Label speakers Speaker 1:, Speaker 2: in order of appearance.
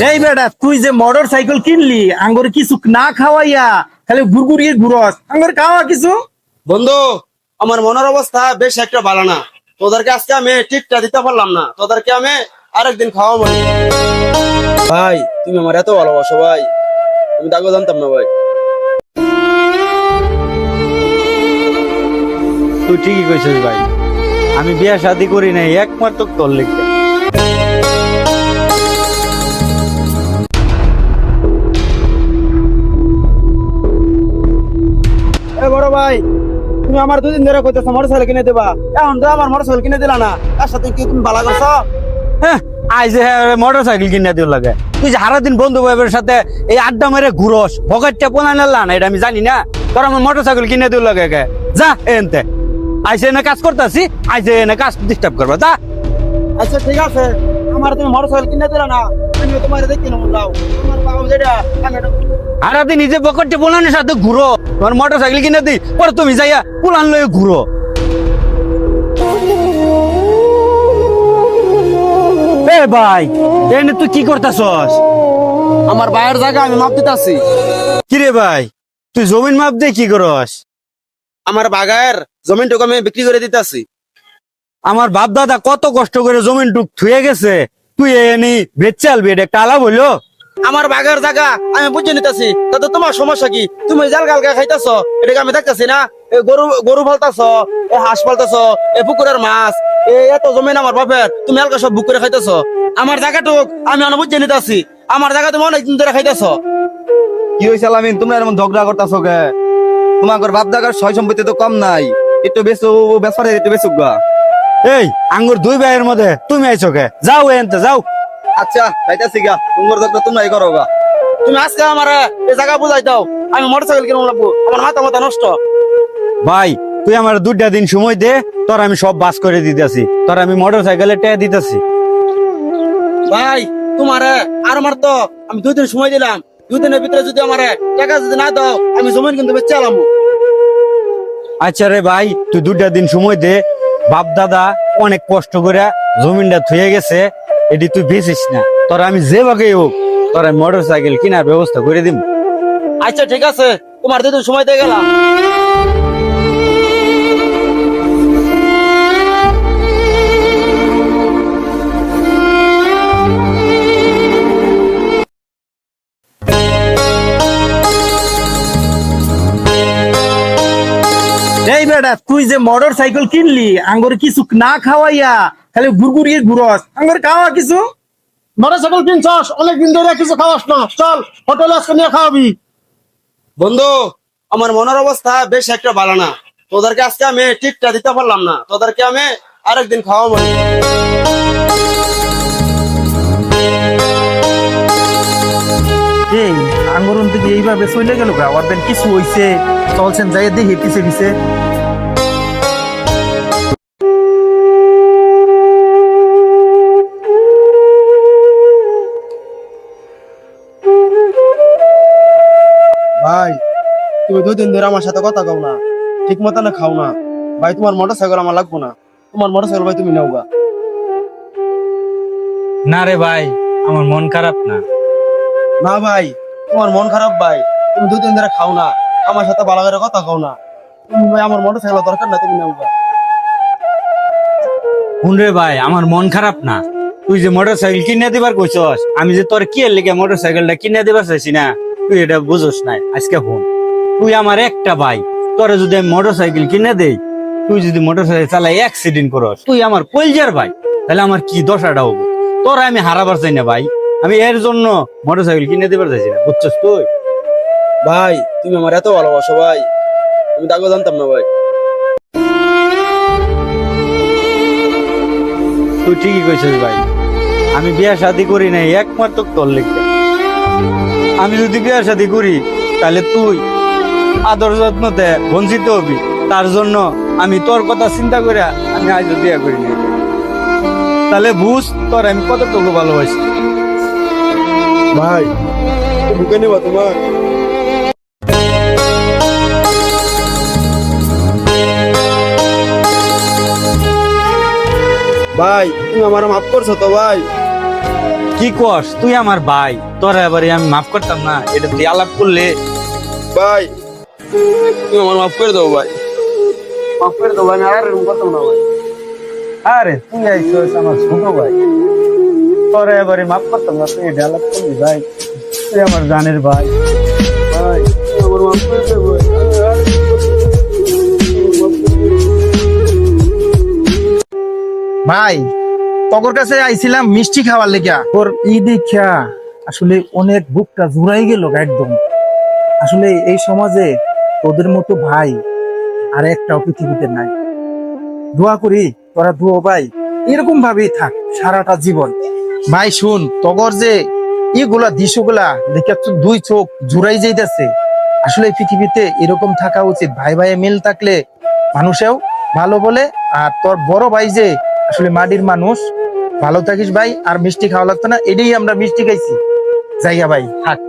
Speaker 1: এই বেটা তুই যে মোটর সাইকেল কিনলি আঙ্গুর কিছু না খাওয়াইয়া খালি ঘুরঘুরিয়ে ঘুরস আঙ্গুর খাওয়া কিছু।
Speaker 2: বন্ধু, আমার মনের অবস্থা বেশ একটা ভালো না। তোদেরকে আজকে আমি টিপটা দিতে পারলাম না, তোদেরকে আমি আরেকদিন খাওয়াবো। ভাই তুমি আমার এত ভালোবাসো ভাই, আমি তাকে জানতাম না ভাই।
Speaker 1: তুই ঠিকই কইছিস ভাই, আমি বিয়া শাদি করি নাই একমাত্র তোর লিখে।
Speaker 2: এ বড় ভাই, তুমি আমার দুদিন ধরে কইতেছো মোটরসাইকেল কিনে দেবা, এখন তো আমার মোটরসাইকেল কিনে দিলা না, তার সাথে কি তুমি ভালো করছো?
Speaker 1: হ্যাঁ আই যে মোটর সাইকেল কিনে দিও লাগে, তুই যে সারাদিন বন্ধু ভাইয়ের সাথে এই আড্ডা মেরে ঘুরস ভগতটা পোনা নেলা না এটা আমি জানি না, তোর আমার মোটর সাইকেল কিনে দিও লাগে কে? যা এনতে আইসে এনে কাজ করতেছি, আইসে এনে কাজ ডিস্টার্ব করবা যা।
Speaker 2: আচ্ছা ঠিক আছে, আমার তুমি মোটরসাইকেল কিনে দিলা না, তুমি তোমার দেখি না লাও তোমার বাবা যেটা আমি
Speaker 1: সারাদিন নিজে বকটে পোলানের সাথে ঘুরো, তোমার মোটর সাইকেল কিনে দিই পরে তুমি যাইয়া পোলান লয়ে ঘুরো। এ ভাই এনে তুই কি করতেছস?
Speaker 2: আমার ভাইয়ের জায়গা আমি মাপ দিতেছি।
Speaker 1: কিরে ভাই তুই জমিন মাপ দিয়ে কি করস?
Speaker 2: আমার বাগায়ের জমিনটুকু আমি বিক্রি করে দিতেছি।
Speaker 1: আমার বাপ দাদা কত কষ্ট করে জমিন টুক থুয়ে গেছে, তুই এনে বেচে আলবি, এটা একটা আলাপ হইলো?
Speaker 2: আমার বাগার জায়গা আমি বুঝে নিতেছি, তাতে তোমার সমস্যা কি? তুমি জাল গালগা খাইতেছ, এটাকে আমি দেখতেছি না? এই গরু গরু ফালতাছ, এই হাঁস ফালতাছ, এই পুকুরের মাছ, এই এত জমিন আমার বাপের, তুমি হালকা সব বুক করে খাইতেছ। আমার জায়গাটুক আমি অনেক বুঝে নিতেছি, আমার জায়গা তুমি অনেকদিন ধরে খাইতেছ।
Speaker 3: কি হয়েছে আলামিন, তোমরা এরকম ঝগড়া করতেছো কে? তোমার বাপ দাদার সয় সম্পত্তি তো কম নাই, একটু বেশি ব্যাপারে একটু বেশি গা।
Speaker 1: এই আঙ্গুর দুই ভাইয়ের মধ্যে তুমি আইছো কে? যাও এনতে যাও।
Speaker 3: আচ্ছা যাইতাছি গা, তোমার ঝগড়া তোমরাই করো গা।
Speaker 2: তুমি আজকে আমার এই জায়গা বুঝাই দাও, আমি মোটরসাইকেল কিনে লাগবো, আমার মাথা নষ্ট।
Speaker 1: ভাই তুই আমার 2টা দিন সময় দে, তোর আমি সব বাস করে দিতেছি, তোর আমি মোটর সাইকেলে টেয়া দিতেছি।
Speaker 2: ভাই তোমার আর আমার তো আমি 2 দিন সময় দিলাম, 2 দিনের ভিতরে যদি আমার টাকা যদি না দাও আমি জমিন কিন্তু বেচে আলাম।
Speaker 1: আচ্ছা রে ভাই তুই 2টা দিন সময় দে, বাপ দাদা অনেক কষ্ট করে জমিনটা থুয়ে গেছে, এটি তুই বেচিস না, তোর আমি যে ভাগে হোক তোর মোটর সাইকেল কেনার ব্যবস্থা করে দিব।
Speaker 2: আচ্ছা ঠিক আছে, তোমার 2 দিন সময় দিয়ে গেলাম।
Speaker 1: এই বেটা তুই যে মোটর সাইকেল কিনলি আঙ্গুর কিছু না খাওয়াইয়া খালি ঘুরঘুরিয়ে ঘুরস, আঙ্গুর খাওয়া কিছু।
Speaker 2: মোটরসাইকেল কিনছস, অনেকদিন ধরে কিছু খাওয়াস না, চল হোটেলে আজকে নিয়ে খাওয়াবি। বন্ধু, আমার মনের অবস্থা বেশ একটা ভালো না, তোদেরকে আজকে আমি টিপটা দিতে পারলাম না, তোদেরকে আমি আরেকদিন খাওয়াবো।
Speaker 1: এই আঙ্গুরন থেকে এইভাবে চলে গেল গা, ওর কিছু হইছে? চলছেন যাই দেখি পিছে পিছে।
Speaker 2: ভাই তুমি 2 দিন ধরে আমার সাথে কথা কও না, ঠিক মতো না খাও না। ভাই তোমার মোটরসাইকেল আমার লাগবো না, তোমার মোটরসাইকেল ভাই তুমি নাও গা।
Speaker 1: না রে ভাই আমার মন খারাপ না।
Speaker 2: না ভাই তোমার মন খারাপ ভাই, তুমি 2 দিন ধরে খাও না, আমার সাথে ভালো করে কথা কও না। তুমি ভাই আমার মোটরসাইকেল দরকার না, তুমি নাও গা।
Speaker 1: শুন রে ভাই আমার মন খারাপ না, তুই যে মোটর সাইকেল কিনে দিবার কইছস, আমি যে তোর কি এর লেগে মোটর সাইকেলটা কিনে দিবার চাইছি না, তুই এটা বুঝস নাই। আজকে ফোন তুই আমার একটা ভাই, তোরে যদি আমি মোটর সাইকেল কিনে দেই, তুই যদি মোটর সাইকেল চালাই অ্যাক্সিডেন্ট করস, তুই আমার কলজার ভাই, তাহলে আমার কি দশাটা হবো? তোরা আমি হারাবার চাই না ভাই, আমি এর জন্য মোটর সাইকেল কিনে দিবার চাইছি না, বুঝছস তুই?
Speaker 2: ভাই তুমি আমার এত ভালোবাসো ভাই, আমি তাকে জানতাম না ভাই।
Speaker 1: তুই ঠিকই কইছিস ভাই, আমি বিয়া শাদি করি নাই একমাত্র তোর লেগে। আমি যদি বিয়া শাদি করি তাহলে তুই আদর যত্নতে বঞ্চিত হবি, তার জন্য আমি তোর কথা চিন্তা করে আমি আজ বিয়া করি নাই। তাহলে বুঝ তোর আমি কতটুকু ভালোবাসি।
Speaker 2: ভাই বুকে নেবা তোমার? ভাই তুমি আমার মাফ করছো তো ভাই?
Speaker 1: কি কি কস তুই আমার ভাই, তোর এবারে আমি মাফ করতাম না? এটা তুই আলাপ করলে।
Speaker 2: ভাই তুমি আমার মাফ করে দাও ভাই, মাফ করে দাও ভাই, আমি আর এরকম করতাম না ভাই।
Speaker 1: আরে তুই আইছিস আমার ছোট ভাই, তোর এবারে মাফ করতাম না? তুই এটা আলাপ করলি ভাই, তুই আমার জানের ভাই।
Speaker 2: ভাই তুমি আমার মাফ করে দাও ভাই, আমি আর
Speaker 4: ভাই তগর কাছে আইছিলাম মিষ্টি খাওয়ার লেগা। ওর ই দেখা আসলে অনেক বুকটা জুড়াই গেল একদম। আসলে এই সমাজে তোদের মতো ভাই আর একটাও পৃথিবীতে নাই। দোয়া করি তোরা দুও ভাই এরকম ভাবেই থাক সারাটা জীবন। ভাই শুন, তগর যে ইগুলা দৃশ্যগুলা দেখে তো দুই চোখ জুড়াই যাইতেছে। আসলে এই পৃথিবীতে এরকম থাকা উচিত, ভাই ভাই মিল থাকলে মানুষেও ভালো বলে। আর তোর বড় ভাই যে আসলে মাটির মানুষ, ভালো থাকিস ভাই। আর মিষ্টি খাওয়া লাগতো না, এটাই আমরা মিষ্টি খাইছি। জায়গা ভাই থাক।